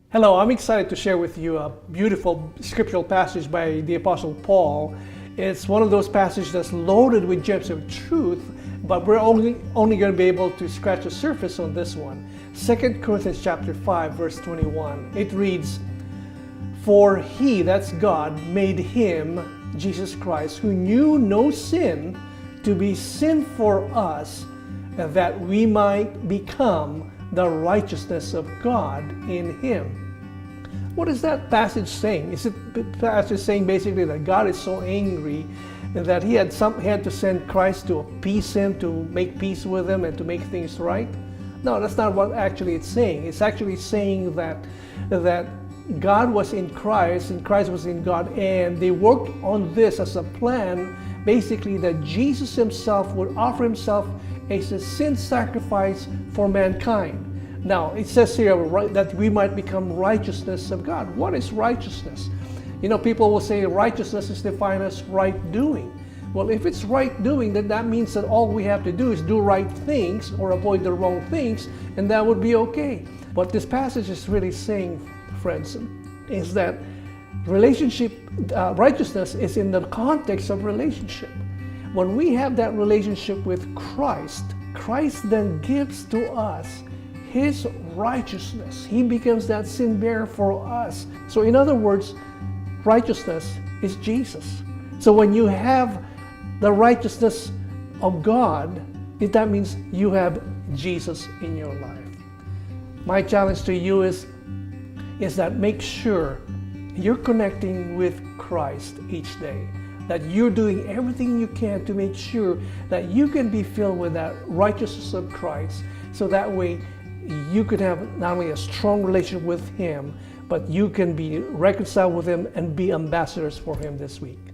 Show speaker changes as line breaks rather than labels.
Hello, I'm excited to share with you a beautiful scriptural passage by the Apostle Paul. It's one of those passages that's loaded with gems of truth, but we're only going to be able to scratch the surface on this one. 2 Corinthians chapter 5, verse 21. It reads, "For he," that's God, "made him," Jesus Christ, "who knew no sin, to be sin for us, that we might become the righteousness of God in him." What is that passage saying? Is it the passage saying basically that God is so angry that he had to send Christ to appease him, to make peace with him, and to make things right? No, that's not what actually it's saying. It's actually saying that God was in Christ and Christ was in God, and they worked on this as a plan, basically that Jesus himself would offer himself as a sin sacrifice for mankind. Now, it says here that we might become righteousness of God. What is righteousness? You know, people will say righteousness is defined as right doing. Well, if it's right doing, then that means that all we have to do is do right things or avoid the wrong things, and that would be okay. What this passage is really saying, friends, is that righteousness is in the context of relationship. When we have that relationship with Christ, Christ then gives to us his righteousness. He becomes that sin bearer for us. So in other words, righteousness is Jesus. So when you have the righteousness of God, that means you have Jesus in your life. My challenge to you is that make sure you're connecting with Christ each day, that you're doing everything you can to make sure that you can be filled with that righteousness of Christ, so that way you could have not only a strong relationship with him, but you can be reconciled with him and be ambassadors for him this week.